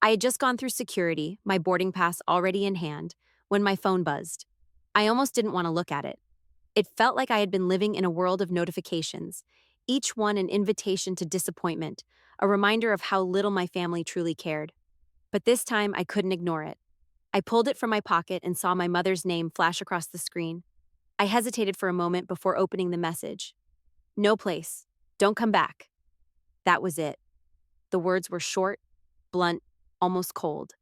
I had just gone through security, my boarding pass already in hand, when my phone buzzed. I almost didn't want to look at it. It felt like I had been living in a world of notifications, each one an invitation to disappointment, a reminder of how little my family truly cared. But this time, I couldn't ignore it. I pulled it from my pocket and saw my mother's name flash across the screen. I hesitated for a moment before opening the message. No place. Don't come back. That was it. The words were short, blunt, almost cold.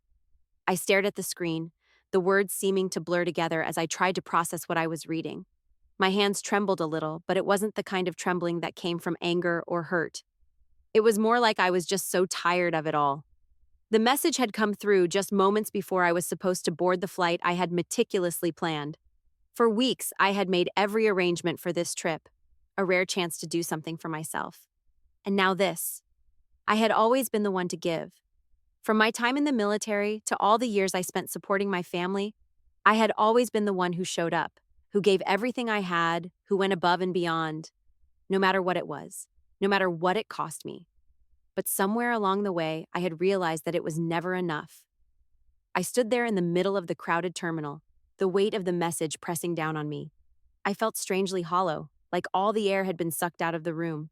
I stared at the screen, the words seeming to blur together as I tried to process what I was reading. My hands trembled a little, but it wasn't the kind of trembling that came from anger or hurt. It was more like I was just so tired of it all. The message had come through just moments before I was supposed to board the flight I had meticulously planned. For weeks, I had made every arrangement for this trip, a rare chance to do something for myself. And now this. I had always been the one to give. From my time in the military to all the years I spent supporting my family, I had always been the one who showed up, who gave everything I had, who went above and beyond, no matter what it was, no matter what it cost me. But somewhere along the way, I had realized that it was never enough. I stood there in the middle of the crowded terminal, the weight of the message pressing down on me. I felt strangely hollow, like all the air had been sucked out of the room.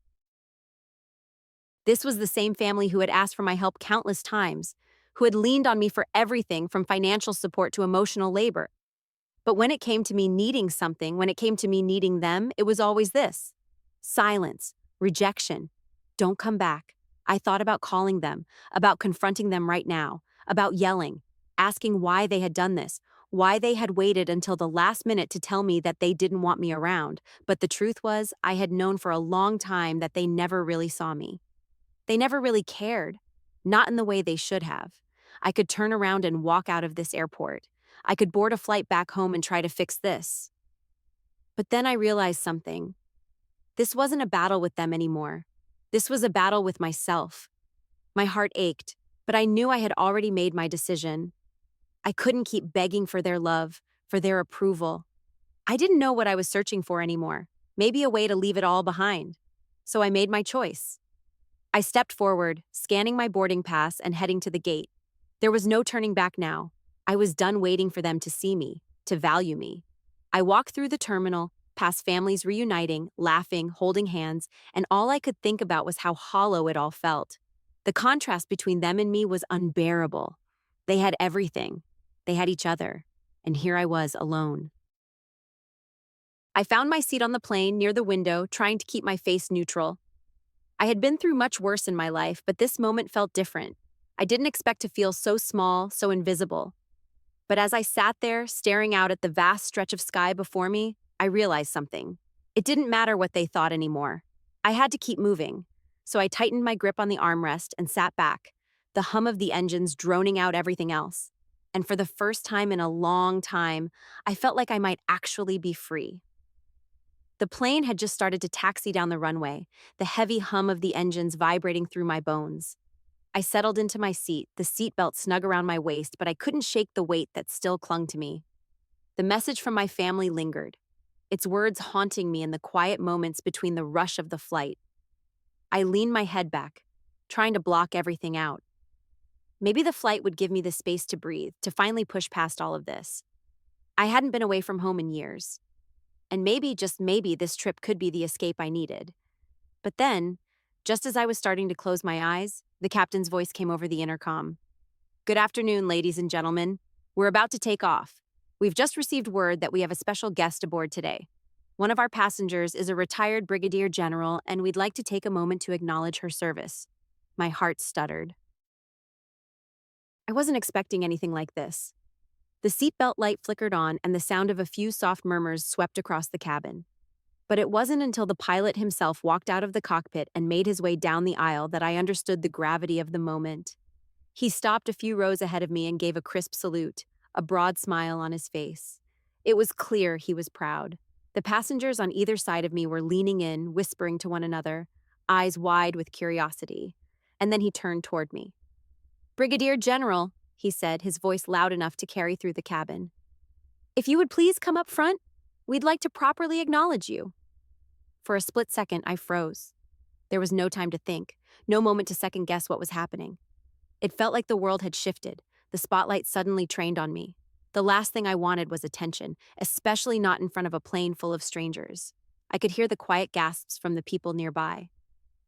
This was the same family who had asked for my help countless times, who had leaned on me for everything from financial support to emotional labor. But when it came to me needing something, when it came to me needing them, it was always this: silence, rejection. Don't come back. I thought about calling them, about confronting them right now, about yelling, asking why they had done this, why they had waited until the last minute to tell me that they didn't want me around. But the truth was, I had known for a long time that they never really saw me. They never really cared, not in the way they should have. I could turn around and walk out of this airport. I could board a flight back home and try to fix this. But then I realized something. This wasn't a battle with them anymore. This was a battle with myself. My heart ached, but I knew I had already made my decision. I couldn't keep begging for their love, for their approval. I didn't know what I was searching for anymore, maybe a way to leave it all behind. So I made my choice. I stepped forward, scanning my boarding pass and heading to the gate. There was no turning back now. I was done waiting for them to see me, to value me. I walked through the terminal, past families reuniting, laughing, holding hands, and all I could think about was how hollow it all felt. The contrast between them and me was unbearable. They had everything. They had each other. And here I was, alone. I found my seat on the plane near the window, trying to keep my face neutral. I had been through much worse in my life, but this moment felt different. I didn't expect to feel so small, so invisible. But as I sat there, staring out at the vast stretch of sky before me, I realized something. It didn't matter what they thought anymore. I had to keep moving. So I tightened my grip on the armrest and sat back, the hum of the engines droning out everything else. And for the first time in a long time, I felt like I might actually be free. The plane had just started to taxi down the runway, the heavy hum of the engines vibrating through my bones. I settled into my seat, the seatbelt snug around my waist, but I couldn't shake the weight that still clung to me. The message from my family lingered, its words haunting me in the quiet moments between the rush of the flight. I leaned my head back, trying to block everything out. Maybe the flight would give me the space to breathe, to finally push past all of this. I hadn't been away from home in years. And maybe, just maybe, this trip could be the escape I needed. But then, just as I was starting to close my eyes, the captain's voice came over the intercom. "Good afternoon, ladies and gentlemen. We're about to take off. We've just received word that we have a special guest aboard today. One of our passengers is a retired brigadier general, and we'd like to take a moment to acknowledge her service." My heart stuttered. I wasn't expecting anything like this. The seatbelt light flickered on, and the sound of a few soft murmurs swept across the cabin. But it wasn't until the pilot himself walked out of the cockpit and made his way down the aisle that I understood the gravity of the moment. He stopped a few rows ahead of me and gave a crisp salute, a broad smile on his face. It was clear he was proud. The passengers on either side of me were leaning in, whispering to one another, eyes wide with curiosity. And then he turned toward me. "Brigadier General," he said, his voice loud enough to carry through the cabin. "If you would please come up front, we'd like to properly acknowledge you." For a split second, I froze. There was no time to think, no moment to second guess what was happening. It felt like the world had shifted. The spotlight suddenly trained on me. The last thing I wanted was attention, especially not in front of a plane full of strangers. I could hear the quiet gasps from the people nearby.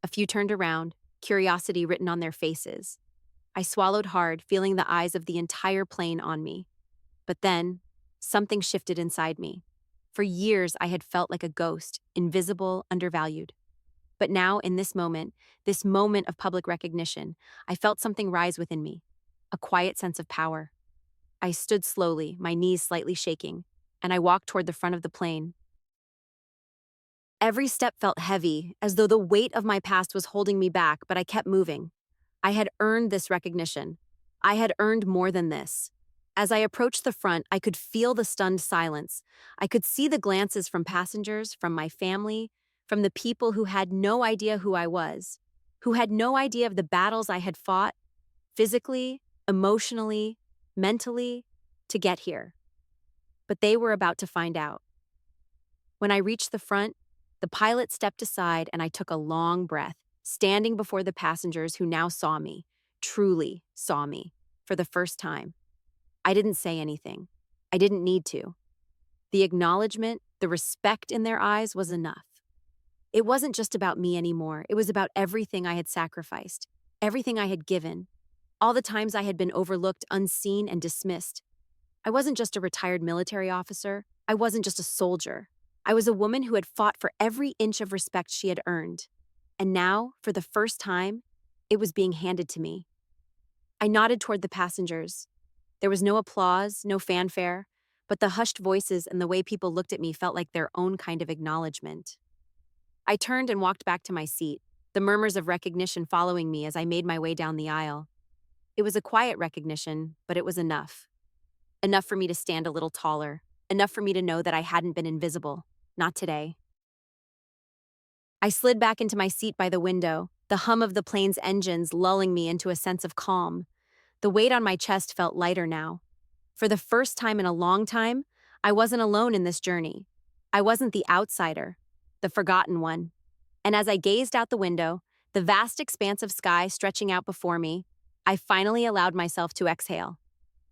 A few turned around, curiosity written on their faces. I swallowed hard, feeling the eyes of the entire plane on me. But then, something shifted inside me. For years, I had felt like a ghost, invisible, undervalued. But now, in this moment of public recognition, I felt something rise within me, a quiet sense of power. I stood slowly, my knees slightly shaking, and I walked toward the front of the plane. Every step felt heavy, as though the weight of my past was holding me back, but I kept moving. I had earned this recognition. I had earned more than this. As I approached the front, I could feel the stunned silence. I could see the glances from passengers, from my family, from the people who had no idea who I was, who had no idea of the battles I had fought, physically, emotionally, mentally, to get here. But they were about to find out. When I reached the front, the pilot stepped aside and I took a long breath, standing before the passengers who now saw me, truly saw me, for the first time. I didn't say anything. I didn't need to. The acknowledgement, the respect in their eyes was enough. It wasn't just about me anymore. It was about everything I had sacrificed, everything I had given, all the times I had been overlooked, unseen, and dismissed. I wasn't just a retired military officer. I wasn't just a soldier. I was a woman who had fought for every inch of respect she had earned. And now, for the first time, it was being handed to me. I nodded toward the passengers. There was no applause, no fanfare, but the hushed voices and the way people looked at me felt like their own kind of acknowledgement. I turned and walked back to my seat, the murmurs of recognition following me as I made my way down the aisle. It was a quiet recognition, but it was enough. Enough for me to stand a little taller, enough for me to know that I hadn't been invisible. Not today. I slid back into my seat by the window, the hum of the plane's engines lulling me into a sense of calm. The weight on my chest felt lighter now. For the first time in a long time, I wasn't alone in this journey. I wasn't the outsider, the forgotten one. And as I gazed out the window, the vast expanse of sky stretching out before me, I finally allowed myself to exhale.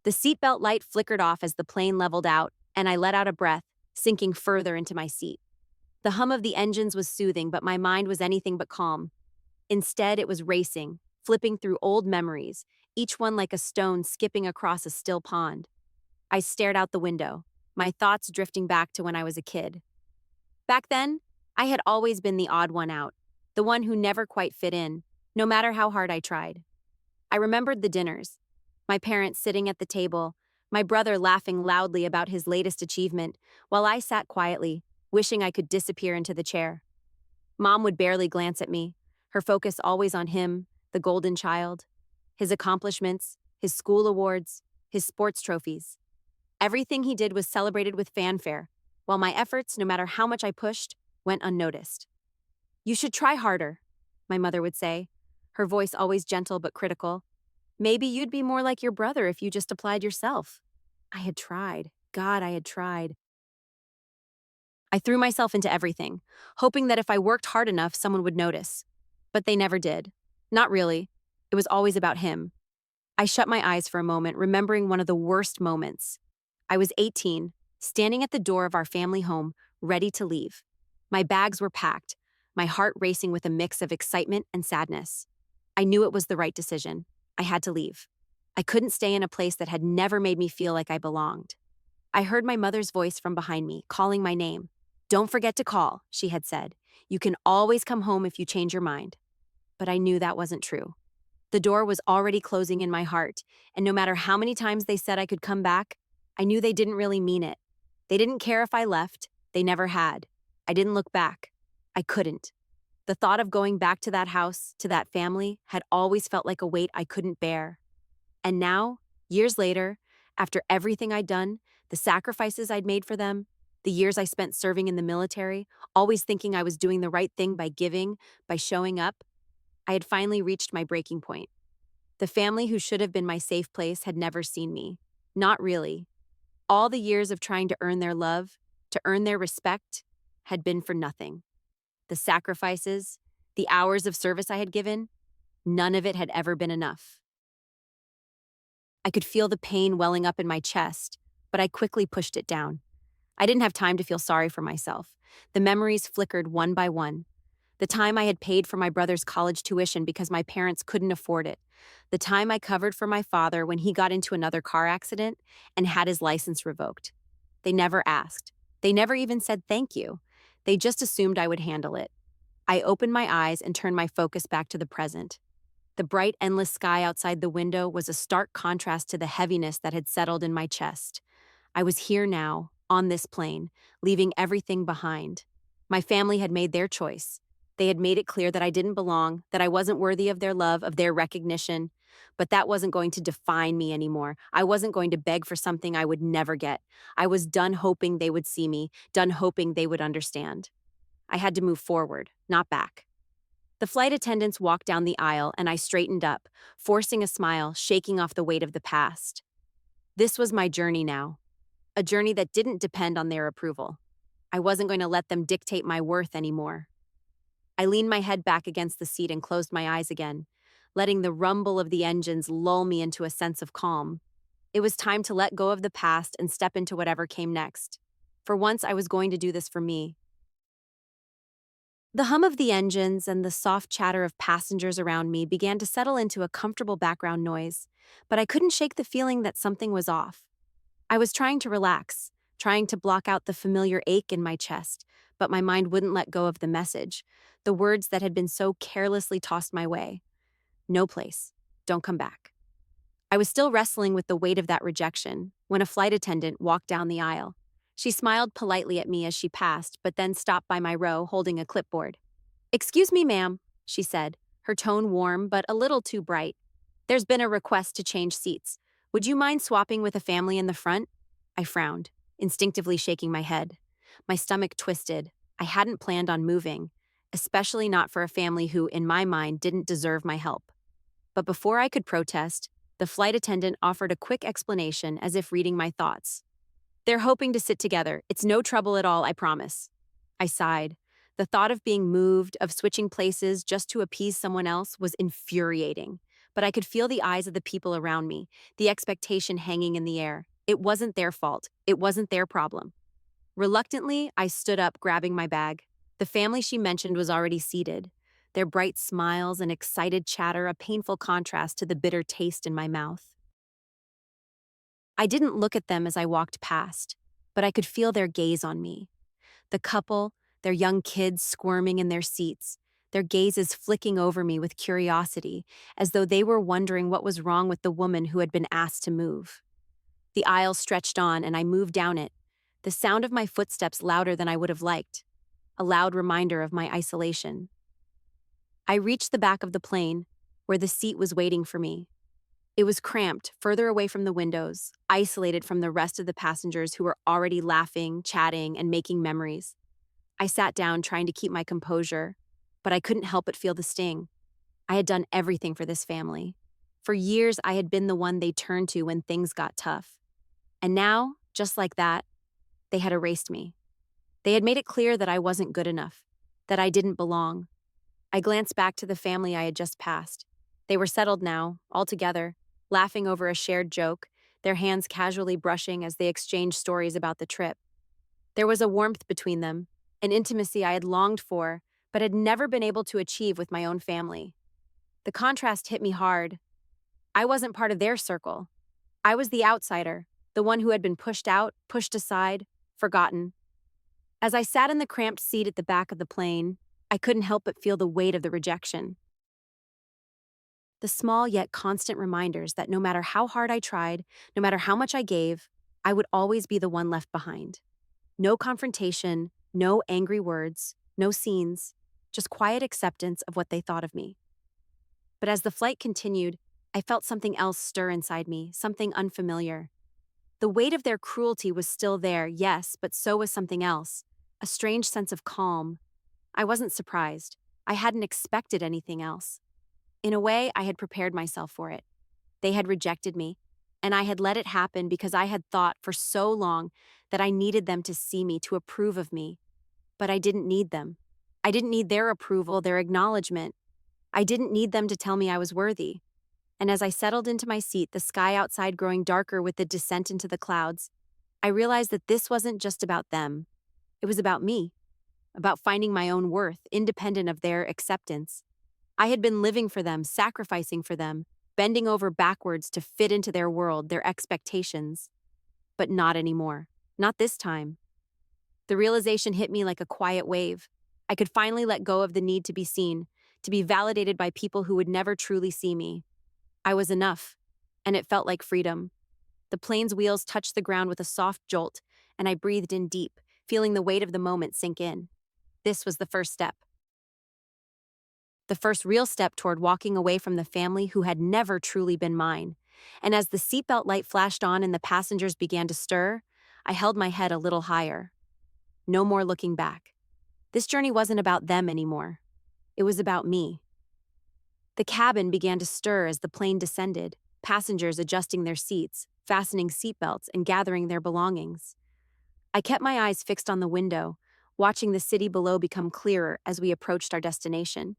The seatbelt light flickered off as the plane leveled out, and I let out a breath, sinking further into my seat. The hum of the engines was soothing, but my mind was anything but calm. Instead, it was racing, flipping through old memories, each one like a stone skipping across a still pond. I stared out the window, my thoughts drifting back to when I was a kid. Back then, I had always been the odd one out, the one who never quite fit in, no matter how hard I tried. I remembered the dinners, my parents sitting at the table, my brother laughing loudly about his latest achievement, while I sat quietly, wishing I could disappear into the chair. Mom would barely glance at me, her focus always on him, the golden child, his accomplishments, his school awards, his sports trophies. Everything he did was celebrated with fanfare, while my efforts, no matter how much I pushed, went unnoticed. "You should try harder," my mother would say, her voice always gentle but critical. "Maybe you'd be more like your brother if you just applied yourself." I had tried. God, I had tried. I threw myself into everything, hoping that if I worked hard enough, someone would notice. But they never did. Not really. It was always about him. I shut my eyes for a moment, remembering one of the worst moments. I was 18, standing at the door of our family home, ready to leave. My bags were packed, my heart racing with a mix of excitement and sadness. I knew it was the right decision. I had to leave. I couldn't stay in a place that had never made me feel like I belonged. I heard my mother's voice from behind me, calling my name. "Don't forget to call," she had said. "You can always come home if you change your mind." But I knew that wasn't true. The door was already closing in my heart, and no matter how many times they said I could come back, I knew they didn't really mean it. They didn't care if I left. They never had. I didn't look back. I couldn't. The thought of going back to that house, to that family, had always felt like a weight I couldn't bear. And now, years later, after everything I'd done, the sacrifices I'd made for them, the years I spent serving in the military, always thinking I was doing the right thing by giving, by showing up, I had finally reached my breaking point. The family who should have been my safe place had never seen me. Not really. All the years of trying to earn their love, to earn their respect, had been for nothing. The sacrifices, the hours of service I had given, none of it had ever been enough. I could feel the pain welling up in my chest, but I quickly pushed it down. I didn't have time to feel sorry for myself. The memories flickered one by one. The time I had paid for my brother's college tuition because my parents couldn't afford it. The time I covered for my father when he got into another car accident and had his license revoked. They never asked. They never even said thank you. They just assumed I would handle it. I opened my eyes and turned my focus back to the present. The bright, endless sky outside the window was a stark contrast to the heaviness that had settled in my chest. I was here now, on this plane, leaving everything behind. My family had made their choice. They had made it clear that I didn't belong, that I wasn't worthy of their love, of their recognition. But that wasn't going to define me anymore. I wasn't going to beg for something I would never get. I was done hoping they would see me, done hoping they would understand. I had to move forward, not back. The flight attendants walked down the aisle, and I straightened up, forcing a smile, shaking off the weight of the past. This was my journey now, a journey that didn't depend on their approval. I wasn't going to let them dictate my worth anymore. I leaned my head back against the seat and closed my eyes again, letting the rumble of the engines lull me into a sense of calm. It was time to let go of the past and step into whatever came next. For once, I was going to do this for me. The hum of the engines and the soft chatter of passengers around me began to settle into a comfortable background noise, but I couldn't shake the feeling that something was off. I was trying to relax, trying to block out the familiar ache in my chest, but my mind wouldn't let go of the message, the words that had been so carelessly tossed my way. No place. Don't come back. I was still wrestling with the weight of that rejection when a flight attendant walked down the aisle. She smiled politely at me as she passed, but then stopped by my row holding a clipboard. "Excuse me, ma'am," she said, her tone warm but a little too bright. "There's been a request to change seats. Would you mind swapping with a family in the front?" I frowned, instinctively shaking my head. My stomach twisted. I hadn't planned on moving, especially not for a family who, in my mind, didn't deserve my help. But before I could protest, the flight attendant offered a quick explanation as if reading my thoughts. "They're hoping to sit together. It's no trouble at all, I promise." I sighed. The thought of being moved, of switching places just to appease someone else was infuriating. But I could feel the eyes of the people around me, the expectation hanging in the air. It wasn't their fault. It wasn't their problem. Reluctantly, I stood up, grabbing my bag. The family she mentioned was already seated, their bright smiles and excited chatter a painful contrast to the bitter taste in my mouth. I didn't look at them as I walked past, but I could feel their gaze on me. The couple, their young kids squirming in their seats, their gazes flicking over me with curiosity, as though they were wondering what was wrong with the woman who had been asked to move. The aisle stretched on, and I moved down it, the sound of my footsteps louder than I would have liked, a loud reminder of my isolation. I reached the back of the plane, where the seat was waiting for me. It was cramped, further away from the windows, isolated from the rest of the passengers who were already laughing, chatting, and making memories. I sat down, trying to keep my composure, but I couldn't help but feel the sting. I had done everything for this family. For years, I had been the one they turned to when things got tough. And now, just like that, they had erased me. They had made it clear that I wasn't good enough, that I didn't belong. I glanced back to the family I had just passed. They were settled now, all together, laughing over a shared joke, their hands casually brushing as they exchanged stories about the trip. There was a warmth between them, an intimacy I had longed for, but had never been able to achieve with my own family. The contrast hit me hard. I wasn't part of their circle. I was the outsider, the one who had been pushed out, pushed aside, forgotten. As I sat in the cramped seat at the back of the plane, I couldn't help but feel the weight of the rejection. The small yet constant reminders that no matter how hard I tried, no matter how much I gave, I would always be the one left behind. No confrontation, no angry words, no scenes, just quiet acceptance of what they thought of me. But as the flight continued, I felt something else stir inside me, something unfamiliar. The weight of their cruelty was still there, yes, but so was something else, a strange sense of calm. I wasn't surprised. I hadn't expected anything else. In a way, I had prepared myself for it. They had rejected me, and I had let it happen because I had thought for so long that I needed them to see me, to approve of me. But I didn't need them. I didn't need their approval, their acknowledgement. I didn't need them to tell me I was worthy. And as I settled into my seat, the sky outside growing darker with the descent into the clouds, I realized that this wasn't just about them. It was about me, about finding my own worth, independent of their acceptance. I had been living for them, sacrificing for them, bending over backwards to fit into their world, their expectations. But not anymore. Not this time. The realization hit me like a quiet wave. I could finally let go of the need to be seen, to be validated by people who would never truly see me. I was enough, and it felt like freedom. The plane's wheels touched the ground with a soft jolt, and I breathed in deep, feeling the weight of the moment sink in. This was the first step. The first real step toward walking away from the family who had never truly been mine. And as the seatbelt light flashed on and the passengers began to stir, I held my head a little higher. No more looking back. This journey wasn't about them anymore. It was about me. The cabin began to stir as the plane descended, passengers adjusting their seats, fastening seatbelts, and gathering their belongings. I kept my eyes fixed on the window, watching the city below become clearer as we approached our destination.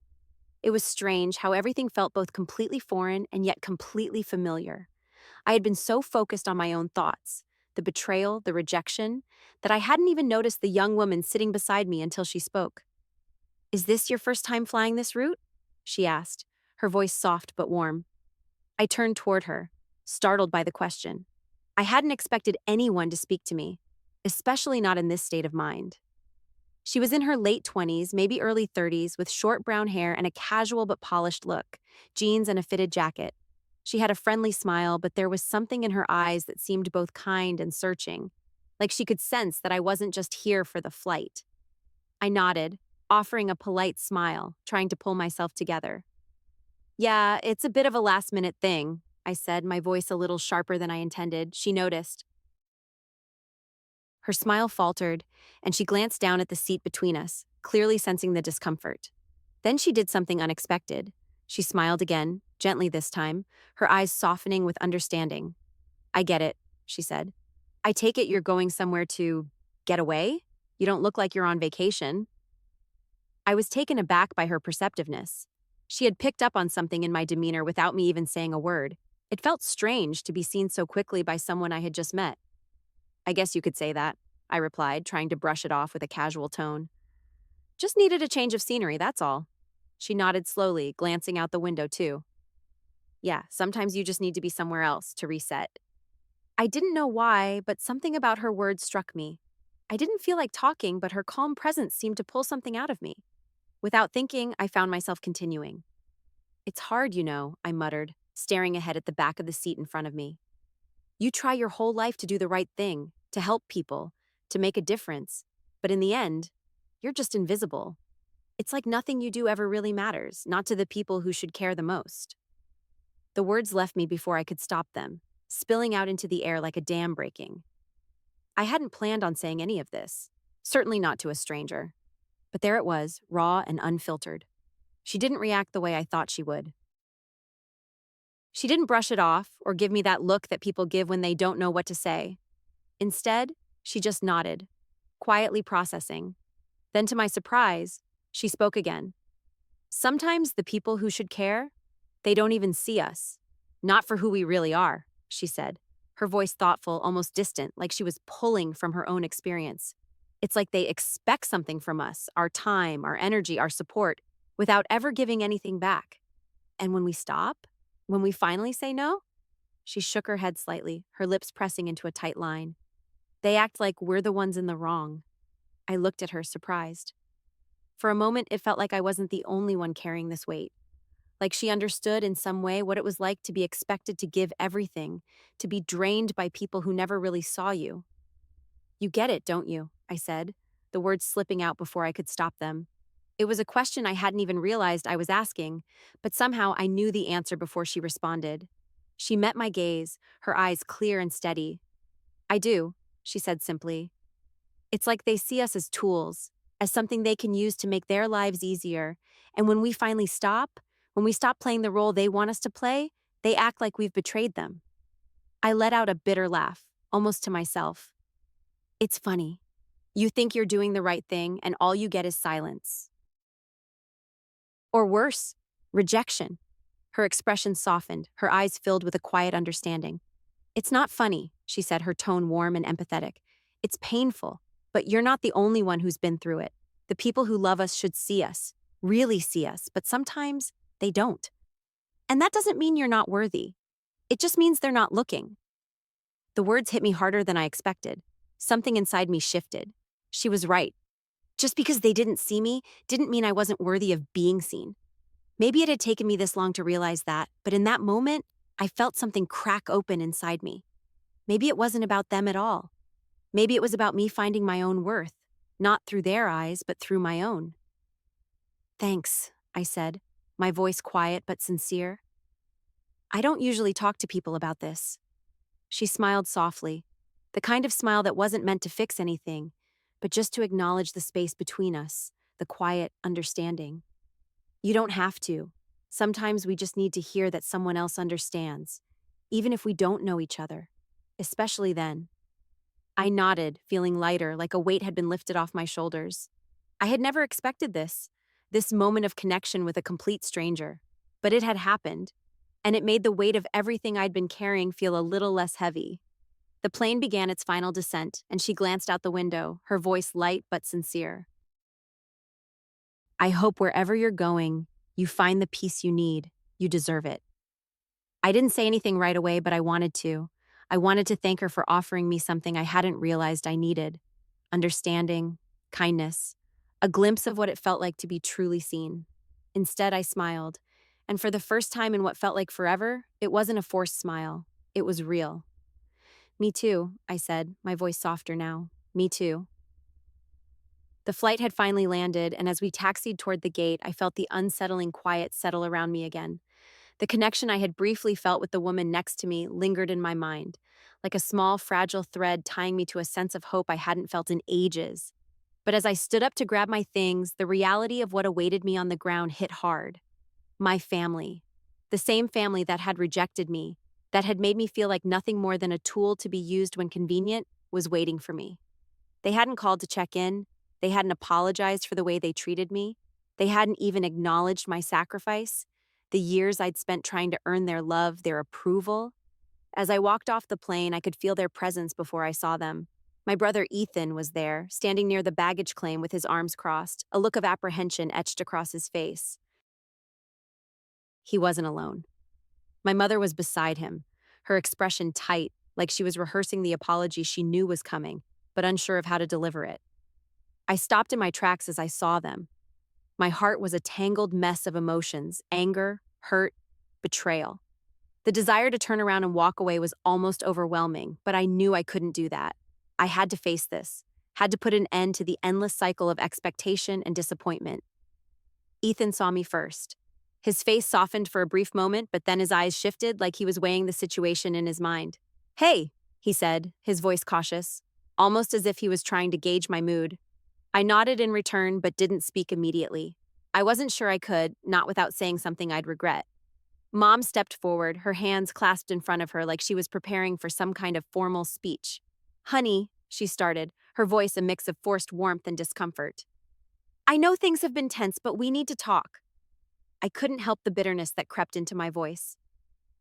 It was strange how everything felt both completely foreign and yet completely familiar. I had been so focused on my own thoughts, the betrayal, the rejection, that I hadn't even noticed the young woman sitting beside me until she spoke. "Is this your first time flying this route?" she asked, her voice soft but warm. I turned toward her, startled by the question. I hadn't expected anyone to speak to me, especially not in this state of mind. She was in her late 20s, maybe early 30s, with short brown hair and a casual but polished look, jeans and a fitted jacket. She had a friendly smile, but there was something in her eyes that seemed both kind and searching, like she could sense that I wasn't just here for the flight. I nodded, offering a polite smile, trying to pull myself together. "Yeah, it's a bit of a last-minute thing," I said, my voice a little sharper than I intended. She noticed. Her smile faltered, and she glanced down at the seat between us, clearly sensing the discomfort. Then she did something unexpected. She smiled again, gently this time, her eyes softening with understanding. "I get it," she said. "I take it you're going somewhere to get away? You don't look like you're on vacation." I was taken aback by her perceptiveness. She had picked up on something in my demeanor without me even saying a word. It felt strange to be seen so quickly by someone I had just met. "I guess you could say that," I replied, trying to brush it off with a casual tone. "Just needed a change of scenery, that's all." She nodded slowly, glancing out the window too. "Yeah, sometimes you just need to be somewhere else to reset." I didn't know why, but something about her words struck me. I didn't feel like talking, but her calm presence seemed to pull something out of me. Without thinking, I found myself continuing. "It's hard, you know," I muttered, staring ahead at the back of the seat in front of me. "You try your whole life to do the right thing, to help people, to make a difference, but in the end, you're just invisible. It's like nothing you do ever really matters, not to the people who should care the most." The words left me before I could stop them, spilling out into the air like a dam breaking. I hadn't planned on saying any of this, certainly not to a stranger. But there it was, raw and unfiltered. She didn't react the way I thought she would. She didn't brush it off or give me that look that people give when they don't know what to say. Instead, she just nodded, quietly processing. Then, to my surprise, she spoke again. "Sometimes the people who should care, they don't even see us. Not for who we really are," she said, her voice thoughtful, almost distant, like she was pulling from her own experience. "It's like they expect something from us, our time, our energy, our support, without ever giving anything back. And when we stop, when we finally say no," she shook her head slightly, her lips pressing into a tight line, "they act like we're the ones in the wrong." I looked at her, surprised. For a moment, it felt like I wasn't the only one carrying this weight. Like she understood in some way what it was like to be expected to give everything, to be drained by people who never really saw you. "You get it, don't you?" I said, the words slipping out before I could stop them. It was a question I hadn't even realized I was asking, but somehow I knew the answer before she responded. She met my gaze, her eyes clear and steady. "I do," she said simply. "It's like they see us as tools, as something they can use to make their lives easier, and when we finally stop, when we stop playing the role they want us to play, they act like we've betrayed them." I let out a bitter laugh, almost to myself. "It's funny. You think you're doing the right thing, and all you get is silence. Or worse, rejection." Her expression softened, her eyes filled with a quiet understanding. "It's not funny," she said, her tone warm and empathetic. "It's painful, but you're not the only one who's been through it. The people who love us should see us, really see us, but sometimes they don't. And that doesn't mean you're not worthy. It just means they're not looking." The words hit me harder than I expected. Something inside me shifted. She was right. Just because they didn't see me didn't mean I wasn't worthy of being seen. Maybe it had taken me this long to realize that, but in that moment, I felt something crack open inside me. Maybe it wasn't about them at all. Maybe it was about me finding my own worth, not through their eyes, but through my own. "Thanks," I said, my voice quiet but sincere. "I don't usually talk to people about this." She smiled softly, the kind of smile that wasn't meant to fix anything, but just to acknowledge the space between us, the quiet understanding. "You don't have to. Sometimes we just need to hear that someone else understands, even if we don't know each other, especially then." I nodded, feeling lighter, like a weight had been lifted off my shoulders. I had never expected this moment of connection with a complete stranger. But it had happened, and it made the weight of everything I'd been carrying feel a little less heavy. The plane began its final descent, and she glanced out the window, her voice light but sincere. "I hope wherever you're going, you find the peace you need. You deserve it." I didn't say anything right away, but I wanted to. I wanted to thank her for offering me something I hadn't realized I needed: understanding, kindness, a glimpse of what it felt like to be truly seen. Instead, I smiled, and for the first time in what felt like forever, it wasn't a forced smile. It was real. "Me too," I said, my voice softer now. "Me too." The flight had finally landed, and as we taxied toward the gate, I felt the unsettling quiet settle around me again. The connection I had briefly felt with the woman next to me lingered in my mind, like a small, fragile thread tying me to a sense of hope I hadn't felt in ages. But as I stood up to grab my things, the reality of what awaited me on the ground hit hard. My family. The same family that had rejected me, that had made me feel like nothing more than a tool to be used when convenient, was waiting for me. They hadn't called to check in. They hadn't apologized for the way they treated me. They hadn't even acknowledged my sacrifice, the years I'd spent trying to earn their love, their approval. As I walked off the plane, I could feel their presence before I saw them. My brother Ethan was there, standing near the baggage claim with his arms crossed, a look of apprehension etched across his face. He wasn't alone. My mother was beside him, her expression tight, like she was rehearsing the apology she knew was coming, but unsure of how to deliver it. I stopped in my tracks as I saw them. My heart was a tangled mess of emotions: anger, hurt, betrayal. The desire to turn around and walk away was almost overwhelming, but I knew I couldn't do that. I had to face this, had to put an end to the endless cycle of expectation and disappointment. Ethan saw me first. His face softened for a brief moment, but then his eyes shifted like he was weighing the situation in his mind. "Hey," he said, his voice cautious, almost as if he was trying to gauge my mood. I nodded in return, but didn't speak immediately. I wasn't sure I could, not without saying something I'd regret. Mom stepped forward, her hands clasped in front of her like she was preparing for some kind of formal speech. "Honey," she started, her voice a mix of forced warmth and discomfort. "I know things have been tense, but we need to talk." I couldn't help the bitterness that crept into my voice.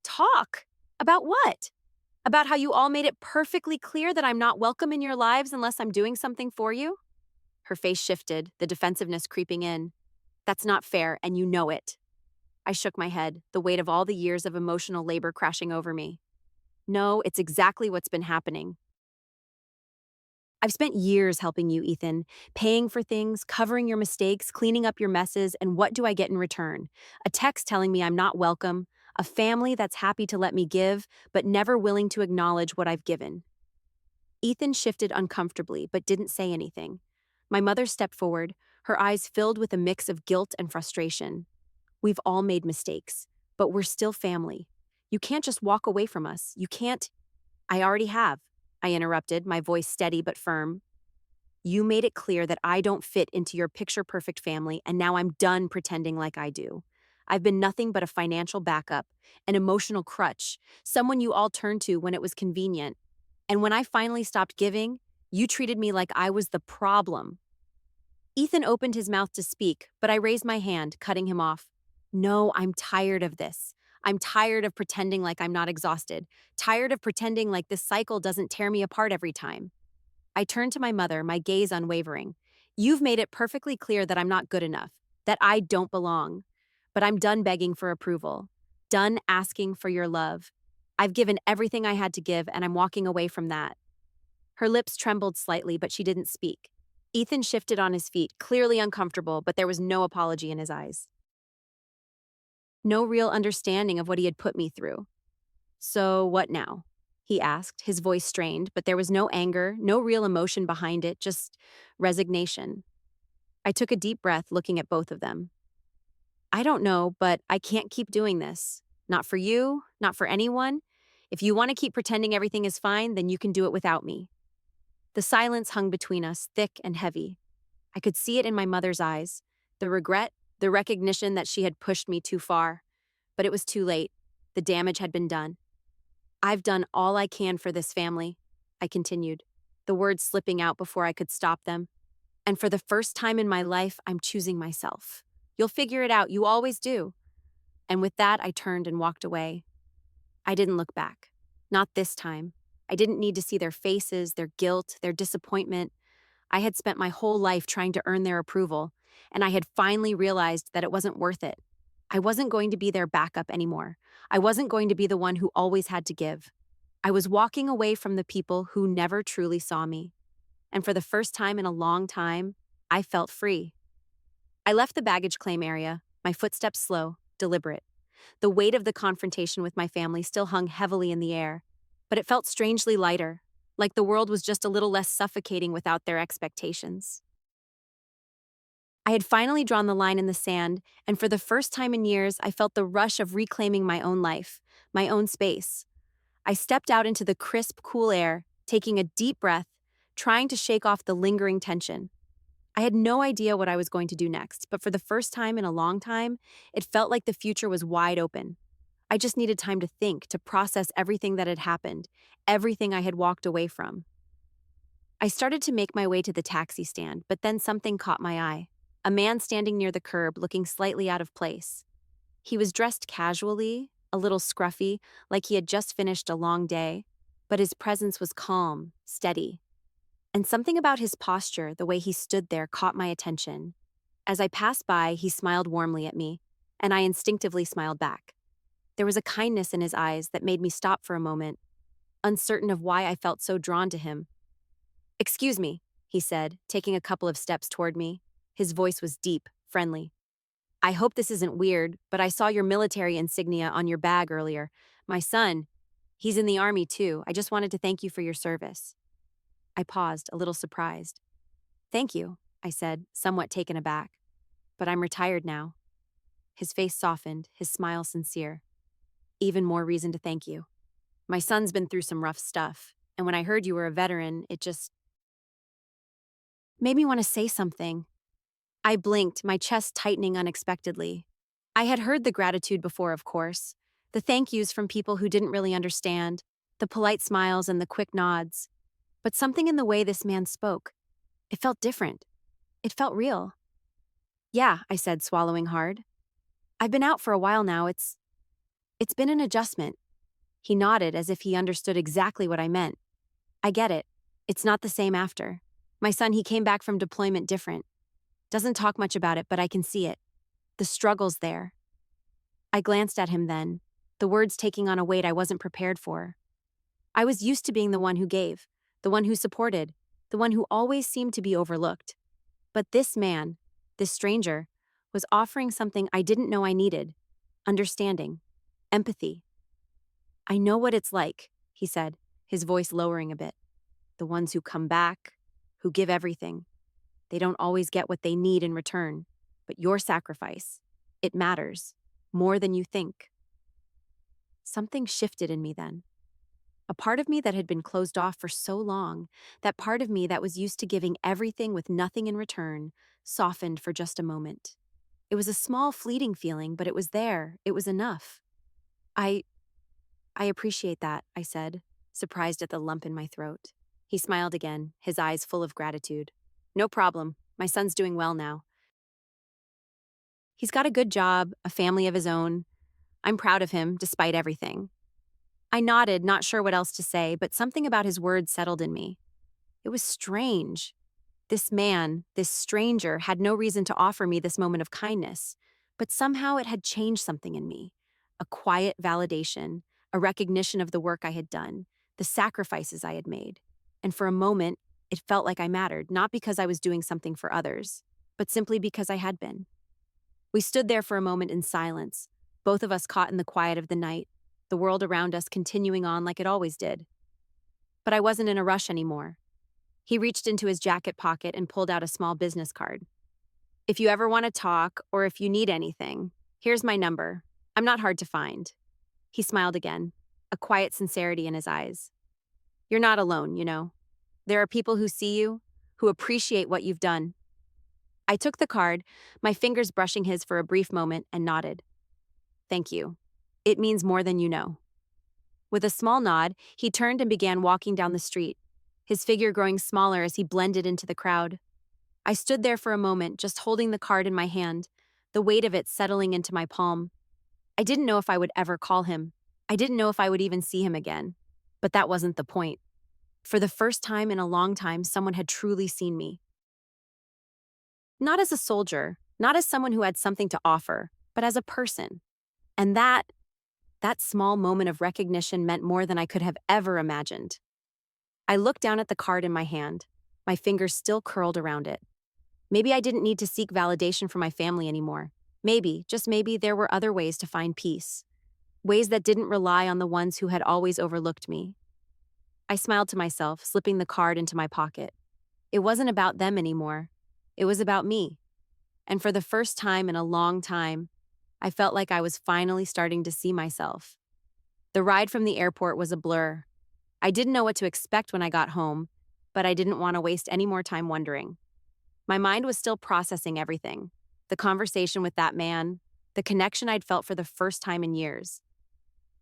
"Talk? About what? About how you all made it perfectly clear that I'm not welcome in your lives unless I'm doing something for you?" Her face shifted, the defensiveness creeping in. "That's not fair, and you know it." I shook my head, the weight of all the years of emotional labor crashing over me. "No, it's exactly what's been happening. I've spent years helping you, Ethan, paying for things, covering your mistakes, cleaning up your messes, and what do I get in return? A text telling me I'm not welcome, a family that's happy to let me give, but never willing to acknowledge what I've given." Ethan shifted uncomfortably, but didn't say anything. My mother stepped forward, her eyes filled with a mix of guilt and frustration. "We've all made mistakes, but we're still family. You can't just walk away from us. You can't—" "I already have," I interrupted, my voice steady but firm. "You made it clear that I don't fit into your picture-perfect family, and now I'm done pretending like I do. I've been nothing but a financial backup, an emotional crutch, someone you all turned to when it was convenient. And when I finally stopped giving, you treated me like I was the problem." Ethan opened his mouth to speak, but I raised my hand, cutting him off. "No, I'm tired of this. I'm tired of pretending like I'm not exhausted, tired of pretending like this cycle doesn't tear me apart every time. I turned to my mother, my gaze unwavering. You've made it perfectly clear that I'm not good enough, that I don't belong. But I'm done begging for approval, done asking for your love. I've given everything I had to give, and I'm walking away from that. Her lips trembled slightly, but she didn't speak. Ethan shifted on his feet, clearly uncomfortable, but there was no apology in his eyes. No real understanding of what he had put me through. So, what now? He asked, his voice strained, but there was no anger, no real emotion behind it, just resignation. I took a deep breath, looking at both of them. I don't know, but I can't keep doing this. Not for you, not for anyone. If you want to keep pretending everything is fine, then you can do it without me. The silence hung between us, thick and heavy. I could see it in my mother's eyes, the regret, the recognition that she had pushed me too far. But it was too late. The damage had been done. I've done all I can for this family, I continued, the words slipping out before I could stop them. And for the first time in my life, I'm choosing myself. You'll figure it out, you always do. And with that, I turned and walked away. I didn't look back. Not this time. I didn't need to see their faces, their guilt, their disappointment. I had spent my whole life trying to earn their approval, and I had finally realized that it wasn't worth it. I wasn't going to be their backup anymore. I wasn't going to be the one who always had to give. I was walking away from the people who never truly saw me. And for the first time in a long time, I felt free. I left the baggage claim area, my footsteps slow, deliberate. The weight of the confrontation with my family still hung heavily in the air, but it felt strangely lighter, like the world was just a little less suffocating without their expectations. I had finally drawn the line in the sand, and for the first time in years, I felt the rush of reclaiming my own life, my own space. I stepped out into the crisp, cool air, taking a deep breath, trying to shake off the lingering tension. I had no idea what I was going to do next, but for the first time in a long time, it felt like the future was wide open. I just needed time to think, to process everything that had happened, everything I had walked away from. I started to make my way to the taxi stand, but then something caught my eye. A man standing near the curb, looking slightly out of place. He was dressed casually, a little scruffy, like he had just finished a long day, but his presence was calm, steady. And something about his posture, the way he stood there, caught my attention. As I passed by, he smiled warmly at me, and I instinctively smiled back. There was a kindness in his eyes that made me stop for a moment, uncertain of why I felt so drawn to him. "Excuse me," he said, taking a couple of steps toward me. His voice was deep, friendly. "I hope this isn't weird, but I saw your military insignia on your bag earlier. My son, he's in the army too. I just wanted to thank you for your service." I paused, a little surprised. "Thank you," I said, somewhat taken aback. "But I'm retired now." His face softened, his smile sincere. "Even more reason to thank you. My son's been through some rough stuff, and when I heard you were a veteran, it just made me want to say something." I blinked, my chest tightening unexpectedly. I had heard the gratitude before, of course. The thank yous from people who didn't really understand, the polite smiles and the quick nods. But something in the way this man spoke, it felt different. It felt real. "Yeah," I said, swallowing hard. "I've been out for a while now. It's been an adjustment." He nodded as if he understood exactly what I meant. "I get it. It's not the same after. My son, he came back from deployment different. Doesn't talk much about it, but I can see it. The struggle's there." I glanced at him then, the words taking on a weight I wasn't prepared for. I was used to being the one who gave, the one who supported, the one who always seemed to be overlooked. But this man, this stranger, was offering something I didn't know I needed: understanding, empathy. "I know what it's like," he said, his voice lowering a bit. "The ones who come back, who give everything. They don't always get what they need in return, but your sacrifice, it matters, more than you think." Something shifted in me then. A part of me that had been closed off for so long, that part of me that was used to giving everything with nothing in return, softened for just a moment. It was a small, fleeting feeling, but it was there. It was enough. I I appreciate that," I said, surprised at the lump in my throat. He smiled again, his eyes full of gratitude. "No problem. My son's doing well now. He's got a good job, a family of his own. I'm proud of him, despite everything. I nodded, not sure what else to say, but something about his words settled in me. It was strange. This man, this stranger, had no reason to offer me this moment of kindness, but somehow it had changed something in me. A quiet validation, a recognition of the work I had done, the sacrifices I had made. And for a moment, it felt like I mattered, not because I was doing something for others, but simply because I had been. We stood there for a moment in silence, both of us caught in the quiet of the night, the world around us continuing on like it always did. But I wasn't in a rush anymore. He reached into his jacket pocket and pulled out a small business card. If you ever want to talk or if you need anything, here's my number. I'm not hard to find. He smiled again, a quiet sincerity in his eyes. You're not alone, you know. There are people who see you, who appreciate what you've done. I took the card, my fingers brushing his for a brief moment, and nodded. Thank you. It means more than you know. With a small nod, he turned and began walking down the street, his figure growing smaller as he blended into the crowd. I stood there for a moment, just holding the card in my hand, the weight of it settling into my palm. I didn't know if I would ever call him. I didn't know if I would even see him again. But that wasn't the point. For the first time in a long time, someone had truly seen me. Not as a soldier, not as someone who had something to offer, but as a person. And that small moment of recognition meant more than I could have ever imagined. I looked down at the card in my hand, my fingers still curled around it. Maybe I didn't need to seek validation from my family anymore. Maybe, just maybe, there were other ways to find peace. Ways that didn't rely on the ones who had always overlooked me. I smiled to myself, slipping the card into my pocket. It wasn't about them anymore. It was about me. And for the first time in a long time, I felt like I was finally starting to see myself. The ride from the airport was a blur. I didn't know what to expect when I got home, but I didn't want to waste any more time wondering. My mind was still processing everything. The conversation with that man, the connection I'd felt for the first time in years.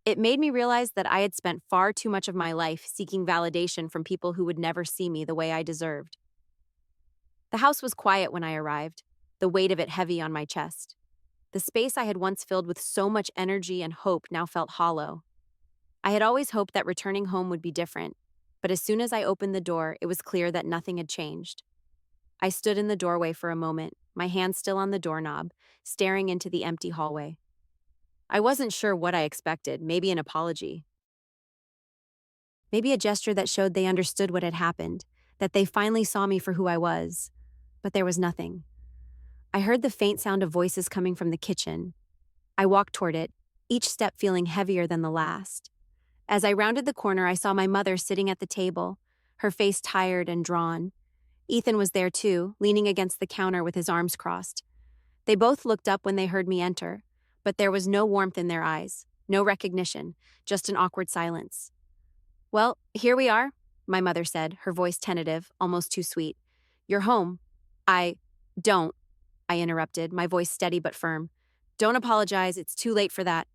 It made me realize that I had spent far too much of my life seeking validation from people who would never see me the way I deserved. The house was quiet when I arrived, the weight of it heavy on my chest. The space I had once filled with so much energy and hope now felt hollow. I had always hoped that returning home would be different, but as soon as I opened the door, it was clear that nothing had changed. I stood in the doorway for a moment, my hand still on the doorknob, staring into the empty hallway. I wasn't sure what I expected, maybe an apology. Maybe a gesture that showed they understood what had happened, that they finally saw me for who I was. But there was nothing. I heard the faint sound of voices coming from the kitchen. I walked toward it, each step feeling heavier than the last. As I rounded the corner, I saw my mother sitting at the table, her face tired and drawn. Ethan was there too, leaning against the counter with his arms crossed. They both looked up when they heard me enter, but there was no warmth in their eyes, no recognition, just an awkward silence. Well, here we are, my mother said, her voice tentative, almost too sweet. You're home. Don't, I interrupted, my voice steady but firm. Don't apologize, it's too late for that.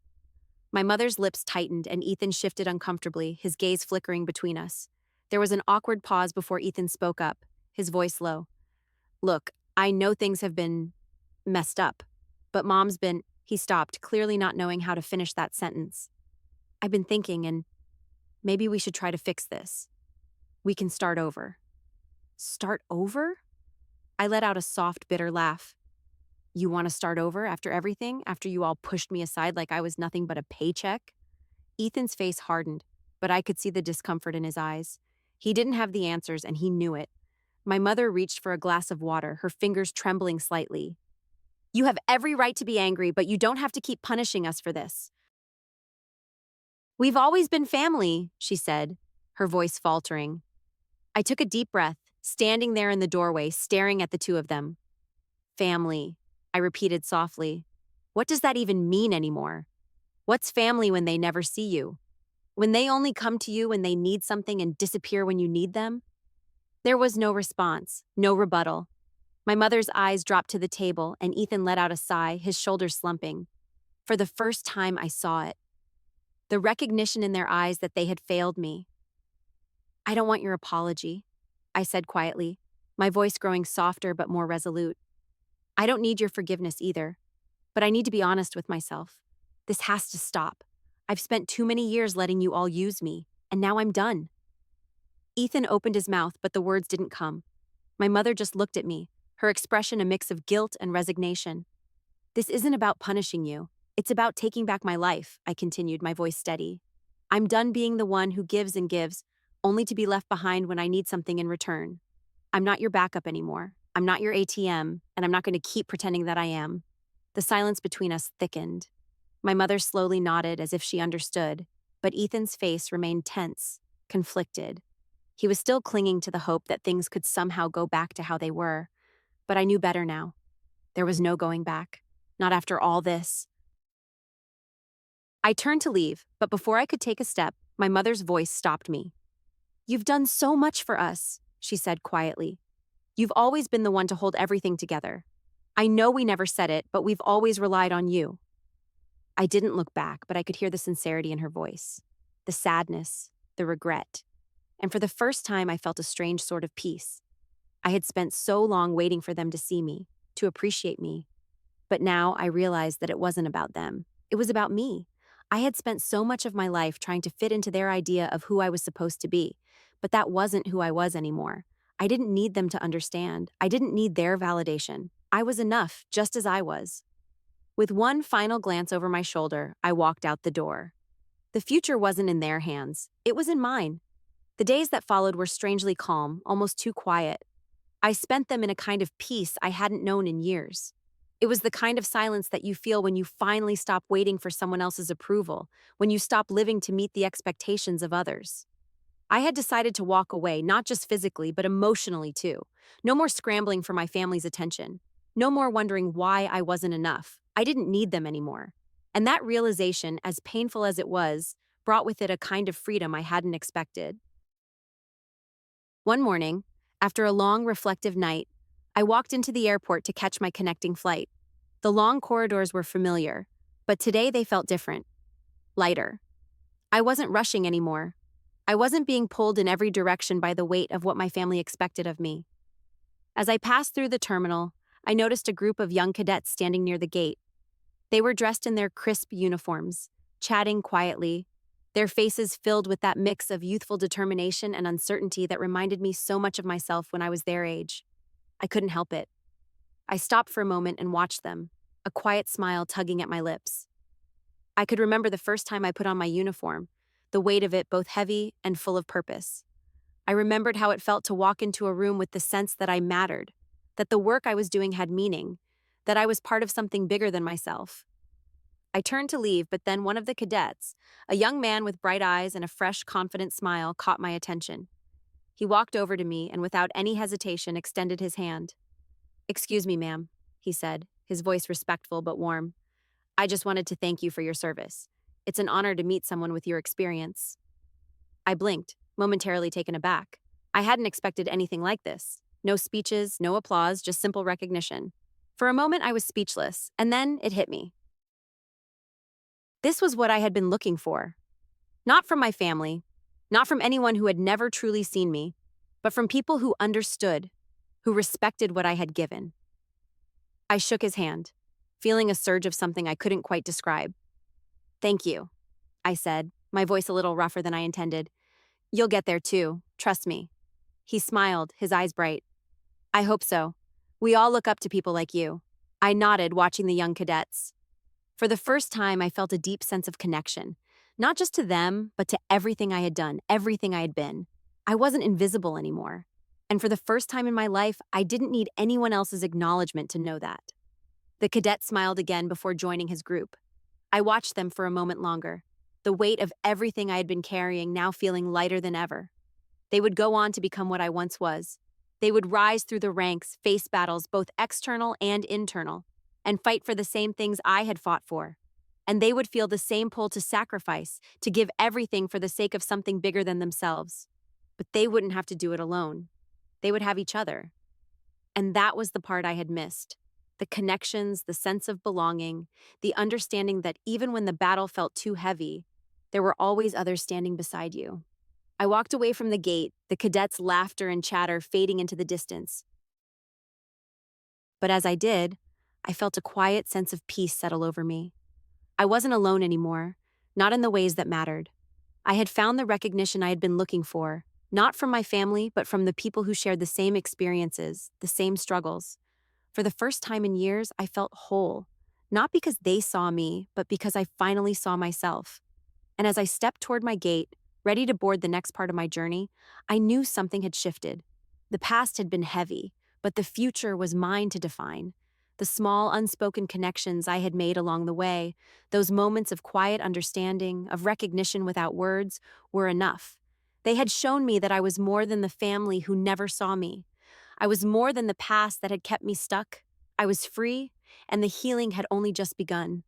My mother's lips tightened and Ethan shifted uncomfortably, his gaze flickering between us. There was an awkward pause before Ethan spoke up, his voice low. Look, I know things have been messed up, but Mom's been… He stopped, clearly not knowing how to finish that sentence. I've been thinking, and maybe we should try to fix this. We can start over. Start over? I let out a soft, bitter laugh. You want to start over after everything, after you all pushed me aside like I was nothing but a paycheck? Ethan's face hardened, but I could see the discomfort in his eyes. He didn't have the answers, and he knew it. My mother reached for a glass of water, her fingers trembling slightly. You have every right to be angry, but you don't have to keep punishing us for this. We've always been family, she said, her voice faltering. I took a deep breath, standing there in the doorway, staring at the two of them. Family, I repeated softly. What does that even mean anymore? What's family when they never see you? When they only come to you when they need something and disappear when you need them? There was no response, no rebuttal. My mother's eyes dropped to the table, and Ethan let out a sigh, his shoulders slumping. For the first time, I saw it. The recognition in their eyes that they had failed me. I don't want your apology, I said quietly, my voice growing softer but more resolute. I don't need your forgiveness either, but I need to be honest with myself. This has to stop. I've spent too many years letting you all use me, and now I'm done. Ethan opened his mouth, but the words didn't come. My mother just looked at me, her expression a mix of guilt and resignation. This isn't about punishing you. It's about taking back my life, I continued, my voice steady. I'm done being the one who gives and gives, only to be left behind when I need something in return. I'm not your backup anymore. I'm not your ATM, and I'm not going to keep pretending that I am. The silence between us thickened. My mother slowly nodded as if she understood, but Ethan's face remained tense, conflicted. He was still clinging to the hope that things could somehow go back to how they were, but I knew better now. There was no going back. Not after all this. I turned to leave, but before I could take a step, my mother's voice stopped me. You've done so much for us, she said quietly. You've always been the one to hold everything together. I know we never said it, but we've always relied on you. I didn't look back, but I could hear the sincerity in her voice, the sadness, the regret. And for the first time, I felt a strange sort of peace. I had spent so long waiting for them to see me, to appreciate me. But now I realized that it wasn't about them. It was about me. I had spent so much of my life trying to fit into their idea of who I was supposed to be, but that wasn't who I was anymore. I didn't need them to understand. I didn't need their validation. I was enough, just as I was. With one final glance over my shoulder, I walked out the door. The future wasn't in their hands. It was in mine. The days that followed were strangely calm, almost too quiet. I spent them in a kind of peace I hadn't known in years. It was the kind of silence that you feel when you finally stop waiting for someone else's approval, when you stop living to meet the expectations of others. I had decided to walk away, not just physically, but emotionally too. No more scrambling for my family's attention. No more wondering why I wasn't enough. I didn't need them anymore. And that realization, as painful as it was, brought with it a kind of freedom I hadn't expected. One morning, after a long, reflective night, I walked into the airport to catch my connecting flight. The long corridors were familiar, but today they felt different, lighter. I wasn't rushing anymore. I wasn't being pulled in every direction by the weight of what my family expected of me. As I passed through the terminal, I noticed a group of young cadets standing near the gate. They were dressed in their crisp uniforms, chatting quietly, their faces filled with that mix of youthful determination and uncertainty that reminded me so much of myself when I was their age. I couldn't help it. I stopped for a moment and watched them, a quiet smile tugging at my lips. I could remember the first time I put on my uniform, the weight of it both heavy and full of purpose. I remembered how it felt to walk into a room with the sense that I mattered, that the work I was doing had meaning, that I was part of something bigger than myself. I turned to leave, but then one of the cadets, a young man with bright eyes and a fresh, confident smile, caught my attention. He walked over to me and without any hesitation extended his hand. "Excuse me, ma'am," he said, his voice respectful but warm. "I just wanted to thank you for your service. It's an honor to meet someone with your experience." I blinked, momentarily taken aback. I hadn't expected anything like this. No speeches, no applause, just simple recognition. For a moment, I was speechless, and then it hit me. This was what I had been looking for. Not from my family, not from anyone who had never truly seen me, but from people who understood, who respected what I had given. I shook his hand, feeling a surge of something I couldn't quite describe. "Thank you," I said, my voice a little rougher than I intended. "You'll get there too, trust me." He smiled, his eyes bright. "I hope so. We all look up to people like you." I nodded, watching the young cadets. For the first time, I felt a deep sense of connection, not just to them, but to everything I had done, everything I had been. I wasn't invisible anymore. And for the first time in my life, I didn't need anyone else's acknowledgement to know that. The cadet smiled again before joining his group. I watched them for a moment longer, the weight of everything I had been carrying now feeling lighter than ever. They would go on to become what I once was. They would rise through the ranks, face battles, both external and internal, and fight for the same things I had fought for. And they would feel the same pull to sacrifice, to give everything for the sake of something bigger than themselves. But they wouldn't have to do it alone. They would have each other. And that was the part I had missed. The connections, the sense of belonging, the understanding that even when the battle felt too heavy, there were always others standing beside you. I walked away from the gate, the cadets' laughter and chatter fading into the distance. But as I did, I felt a quiet sense of peace settle over me. I wasn't alone anymore, not in the ways that mattered. I had found the recognition I had been looking for, not from my family, but from the people who shared the same experiences, the same struggles. For the first time in years, I felt whole, not because they saw me, but because I finally saw myself. And as I stepped toward my gate, ready to board the next part of my journey, I knew something had shifted. The past had been heavy, but the future was mine to define. The small, unspoken connections I had made along the way, those moments of quiet understanding, of recognition without words, were enough. They had shown me that I was more than the family who never saw me. I was more than the past that had kept me stuck. I was free, and the healing had only just begun.